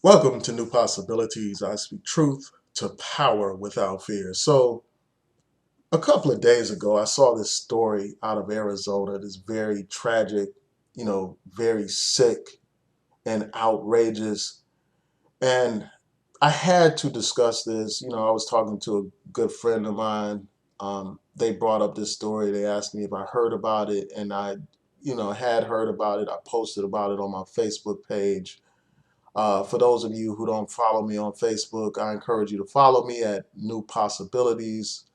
Welcome to New Possibilities. I speak truth to power without fear. So, a couple of days ago, I saw this story out of Arizona, this very tragic, very sick and outrageous. And I had to discuss this. I was talking to a good friend of mine. They brought up this story. They asked me if I heard about it, and I had heard about it. I posted about it on my Facebook page. For those of you who don't follow me on Facebook, I encourage you to follow me at New Possibilities.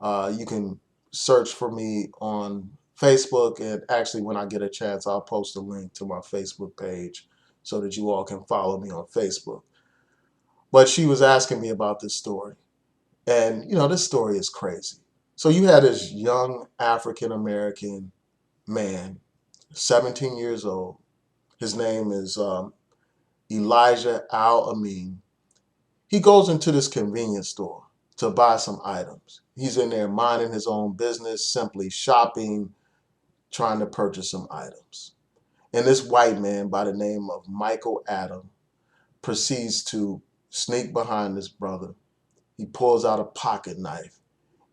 You can search for me on Facebook, and actually, when I get a chance, I'll post a link to my Facebook page so that you all can follow me on Facebook. But she was asking me about this story, and this story is crazy. So you had this young African American man, 17 years old. His name is Elijah Al-Amin. He goes into this convenience store to buy some items. He's in there minding his own business, simply shopping, trying to purchase some items. And this white man by the name of Michael Adam proceeds to sneak behind this brother. He pulls out a pocket knife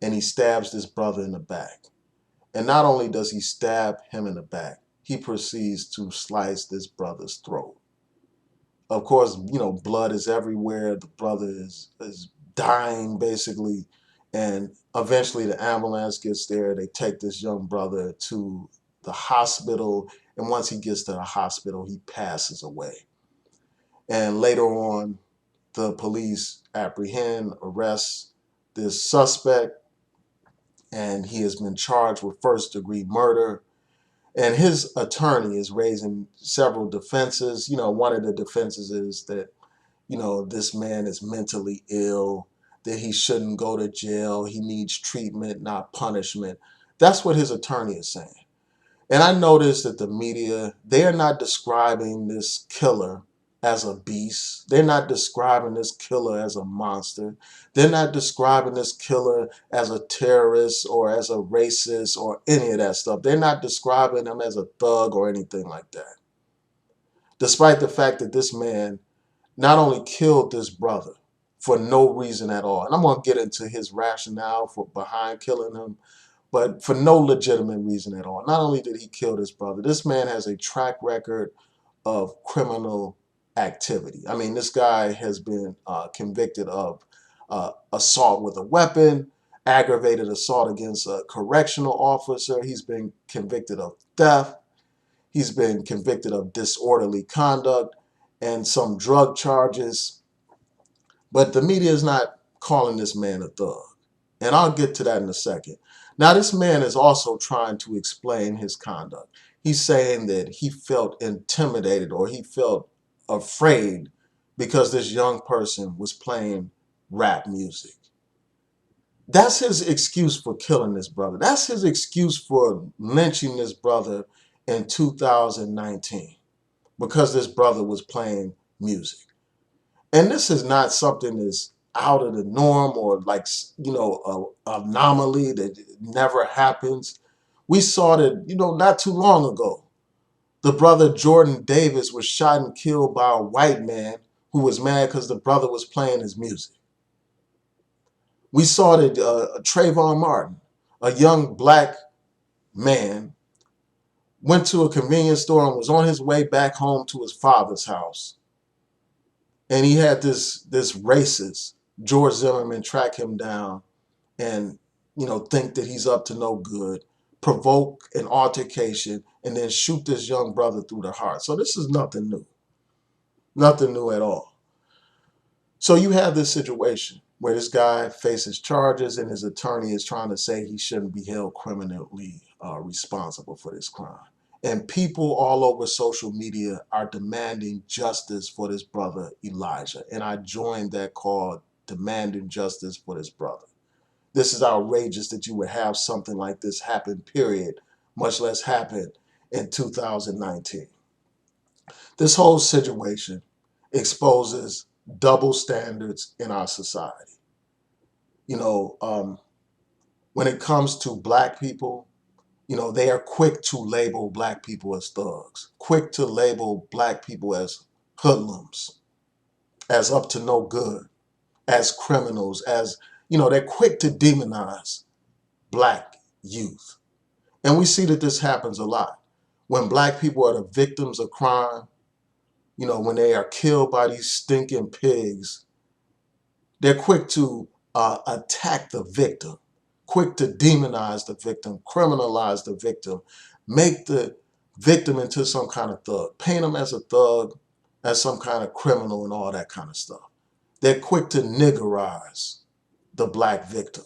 and he stabs this brother in the back. And not only does he stab him in the back, he proceeds to slice this brother's throat. Of course, blood is everywhere. The brother is dying basically. And eventually the ambulance gets there. They take this young brother to the hospital. And once he gets to the hospital, he passes away. And later on, the police arrest this suspect, and he has been charged with first-degree murder. And his attorney is raising several defenses. One of the defenses is that this man is mentally ill, that he shouldn't go to jail, he needs treatment, not punishment. That's what his attorney is saying. And I noticed that the media, they are not describing this killer as a beast. They're not describing this killer as a monster. They're not describing this killer as a terrorist or as a racist or any of that stuff. They're not describing him as a thug or anything like that. Despite the fact that this man not only killed this brother for no reason at all, and I'm going to get into his rationale for behind killing him, but for no legitimate reason at all. Not only did he kill this brother, this man has a track record of criminal activity. I mean, this guy has been convicted of assault with a weapon, aggravated assault against a correctional officer. He's been convicted of theft. He's been convicted of disorderly conduct and some drug charges. But the media is not calling this man a thug. And I'll get to that in a second. Now, this man is also trying to explain his conduct. He's saying that he felt intimidated or he felt afraid because this young person was playing rap music. That's his excuse for killing this brother. That's his excuse for lynching this brother in 2019 because this brother was playing music. And this is not something that's out of the norm or like, a anomaly that never happens. We saw that, not too long ago. The brother Jordan Davis was shot and killed by a white man who was mad because the brother was playing his music. We saw that Trayvon Martin, a young black man, went to a convenience store and was on his way back home to his father's house. And he had this racist, George Zimmerman, track him down and, think that he's up to no good, provoke an altercation, and then shoot this young brother through the heart. So this is nothing new. Nothing new at all. So you have this situation where this guy faces charges and his attorney is trying to say he shouldn't be held criminally responsible for this crime. And people all over social media are demanding justice for this brother, Elijah. And I joined that call, demanding justice for this brother. This is outrageous that you would have something like this happen, period, much less happen in 2019. This whole situation exposes double standards in our society. You know, when it comes to black people, they are quick to label black people as thugs, quick to label black people as hoodlums. as up to no good, as criminals, as, they're quick to demonize black youth. And we see that this happens a lot. When black people are the victims of crime, when they are killed by these stinking pigs, they're quick to attack the victim, quick to demonize the victim, criminalize the victim, make the victim into some kind of thug, paint them as a thug, as some kind of criminal and all that kind of stuff. They're quick to niggerize the black victim.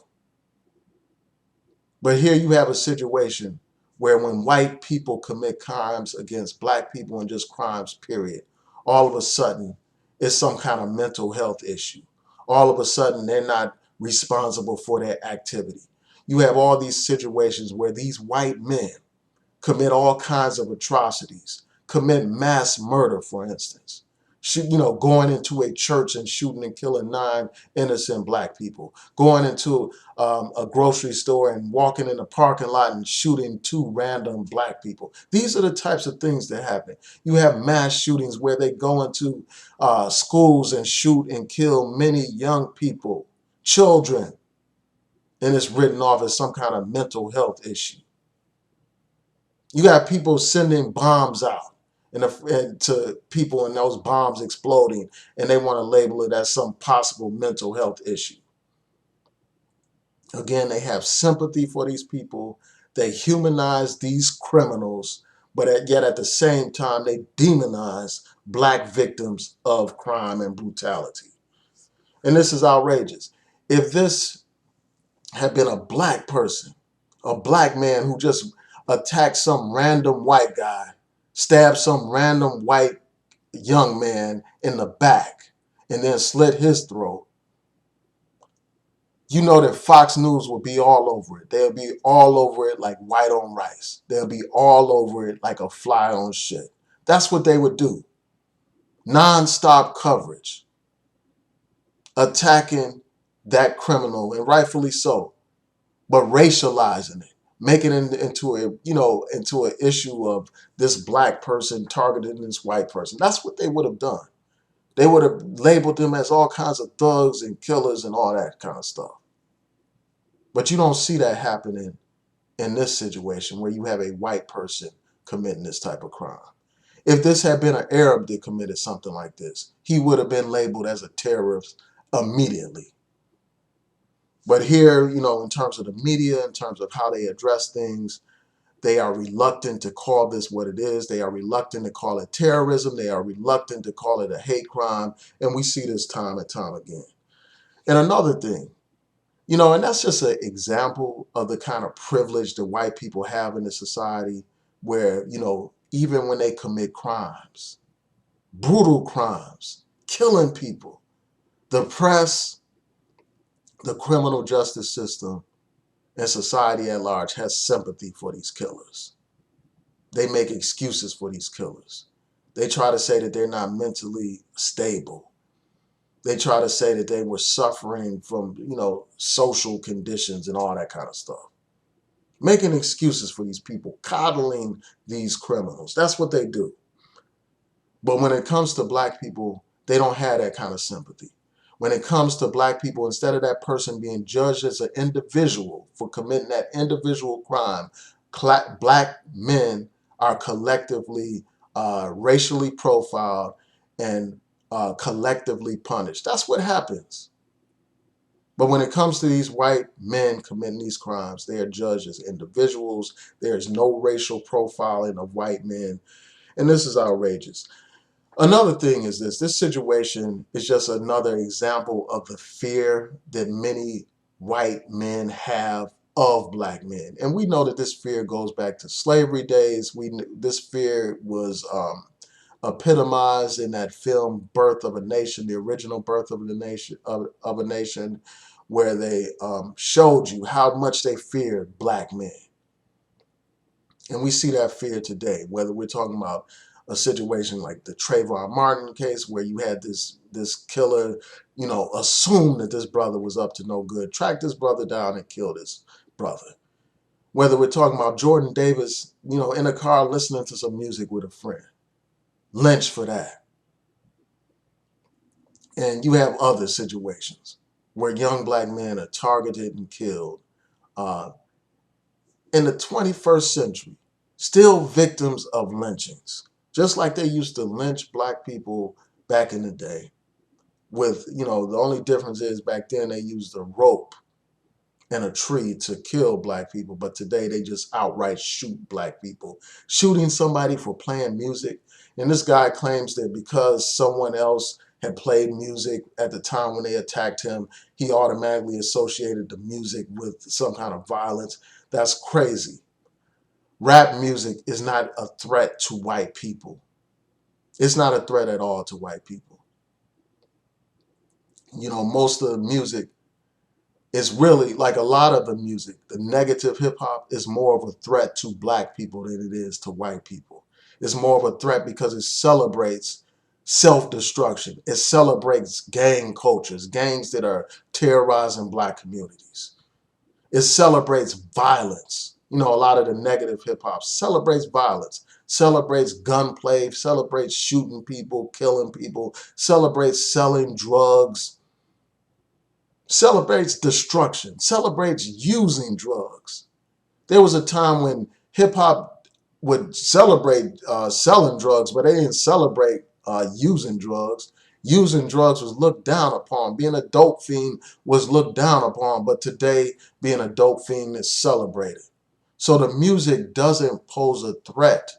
But here you have a situation where when white people commit crimes against black people and just crimes, period, all of a sudden it's some kind of mental health issue. All of a sudden they're not responsible for their activity. You have all these situations where these white men commit all kinds of atrocities, commit mass murder, for instance. Going into a church and shooting and killing 9 innocent black people, going into a grocery store and walking in the parking lot and shooting 2 random black people. These are the types of things that happen. You have mass shootings where they go into schools and shoot and kill many young people, children, and it's written off as some kind of mental health issue. You got people sending bombs out and to people and those bombs exploding, and they want to label it as some possible mental health issue. Again, they have sympathy for these people. They humanize these criminals, but yet at the same time, they demonize black victims of crime and brutality. And this is outrageous. If this had been a black person, a black man who just attacked some random white guy, stabbed some random white young man in the back, and then slit his throat, you know that Fox News will be all over it. They'll be all over it like white on rice. They'll be all over it like a fly on shit. That's what they would do. Non-stop coverage, attacking that criminal, and rightfully so, but racializing it, making it into an issue of this black person targeting this white person. That's what they would have done. They would have labeled them as all kinds of thugs and killers and all that kind of stuff. But you don't see that happening in this situation where you have a white person committing this type of crime. If this had been an Arab that committed something like this, he would have been labeled as a terrorist immediately. But here, in terms of the media, in terms of how they address things, they are reluctant to call this what it is. They are reluctant to call it terrorism. They are reluctant to call it a hate crime. And we see this time and time again. And another thing, and that's just an example of the kind of privilege that white people have in the society where, even when they commit crimes, brutal crimes, killing people, the press, the criminal justice system, and society at large has sympathy for these killers. They make excuses for these killers. They try to say that they're not mentally stable. They try to say that they were suffering from, social conditions and all that kind of stuff. Making excuses for these people, coddling these criminals. That's what they do. But when it comes to black people, they don't have that kind of sympathy. When it comes to black people, instead of that person being judged as an individual for committing that individual crime, black men are collectively racially profiled and collectively punished. That's what happens. But when it comes to these white men committing these crimes, they are judged as individuals. There is no racial profiling of white men. And this is outrageous. Another thing is this situation is just another example of the fear that many white men have of black men. And we know that this fear goes back to slavery days. This fear was epitomized in that film Birth of a Nation, the original Birth of a Nation, of a Nation, where they showed you how much they feared black men. And we see that fear today, whether we're talking about a situation like the Trayvon Martin case, where you had this killer, assume that this brother was up to no good, track this brother down and kill this brother. Whether we're talking about Jordan Davis, in a car listening to some music with a friend, lynched for that. And you have other situations where young black men are targeted and killed. Uh, in the 21st century, still victims of lynchings, just like they used to lynch black people back in the day. With, the only difference is back then they used a rope and a tree to kill black people, but today they just outright shoot black people. Shooting somebody for playing music. And this guy claims that because someone else had played music at the time when they attacked him, he automatically associated the music with some kind of violence. That's crazy. Rap music is not a threat to white people. It's not a threat at all to white people. Most of the music is really, like a lot of the music, the negative hip hop is more of a threat to black people than it is to white people. It's more of a threat because it celebrates self-destruction. It celebrates gang cultures, gangs that are terrorizing black communities. It celebrates violence. A lot of the negative hip hop celebrates violence, celebrates gunplay, celebrates shooting people, killing people, celebrates selling drugs, celebrates destruction, celebrates using drugs. There was a time when hip hop would celebrate selling drugs, but they didn't celebrate using drugs. Using drugs was looked down upon. Being a dope fiend was looked down upon, but today being a dope fiend is celebrated. So the music doesn't pose a threat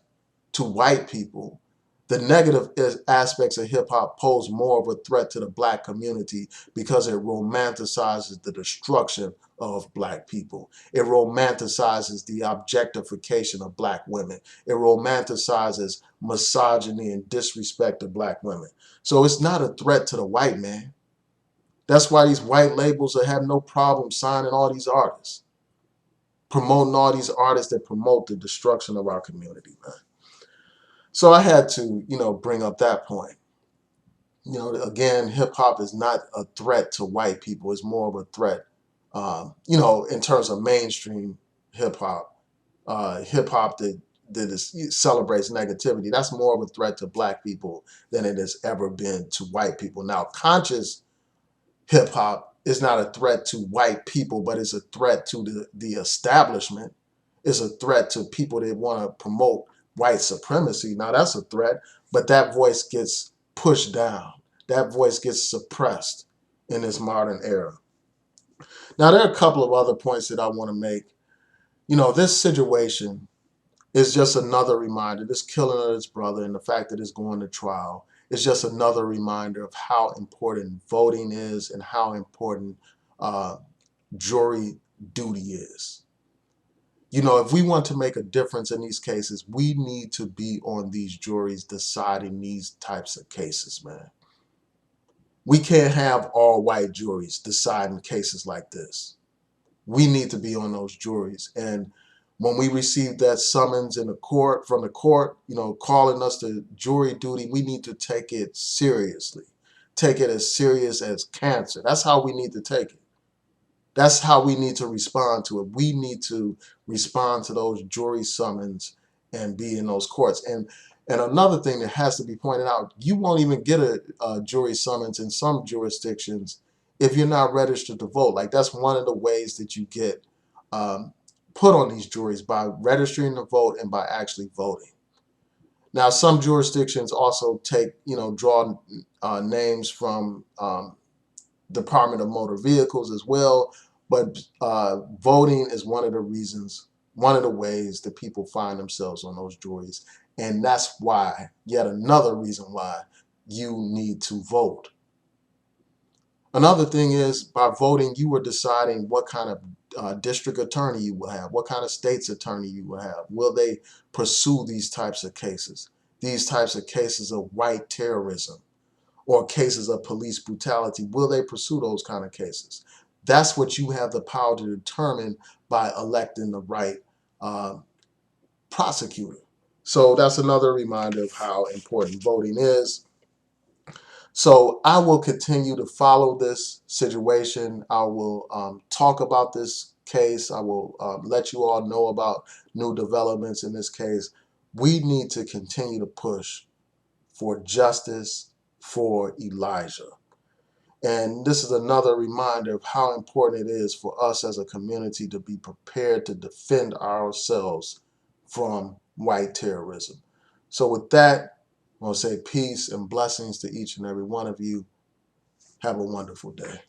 to white people. The negative aspects of hip hop pose more of a threat to the black community because it romanticizes the destruction of black people. It romanticizes the objectification of black women. It romanticizes misogyny and disrespect of black women. So it's not a threat to the white man. That's why these white labels have no problem signing all these artists, promoting all these artists that promote the destruction of our community, man. So I had to, bring up that point. Again, hip hop is not a threat to white people. It's more of a threat, in terms of mainstream hip hop, that celebrates negativity. That's more of a threat to black people than it has ever been to white people. Now, conscious hip hop is not a threat to white people, but it's a threat to the establishment. It's a threat to people that want to promote white supremacy. Now that's a threat, but that voice gets pushed down. That voice gets suppressed in this modern era. Now there are a couple of other points that I want to make. This situation is just another reminder. This killing of his brother and the fact that it's going to trial is just another reminder of how important voting is and how important uh, jury duty is. If we want to make a difference in these cases, we need to be on these juries deciding these types of cases, man. We can't have all white juries deciding cases like this. We need to be on those juries. And when we receive that summons in the court from the court, calling us to jury duty, we need to take it seriously. Take it as serious as cancer. That's how we need to take it. That's how we need to respond to it. We need to respond to those jury summons and be in those courts. And another thing that has to be pointed out, you won't even get a jury summons in some jurisdictions if you're not registered to vote. Like that's one of the ways that you get put on these juries, by registering to vote and by actually voting. Now, some jurisdictions also draw names from Department of Motor Vehicles as well. But voting is one of the reasons, one of the ways that people find themselves on those juries. And that's why, yet another reason why you need to vote. Another thing is, by voting, you are deciding what kind of district attorney you will have, what kind of state's attorney you will have. Will they pursue these types of cases? These types of cases of white terrorism or cases of police brutality, will they pursue those kind of cases? That's what you have the power to determine by electing the right prosecutor. So that's another reminder of how important voting is. So I will continue to follow this situation. I will talk about this case. I will let you all know about new developments in this case. We need to continue to push for justice for Elijah. And this is another reminder of how important it is for us as a community to be prepared to defend ourselves from white terrorism. So with that, I want to say peace and blessings to each and every one of you. Have a wonderful day.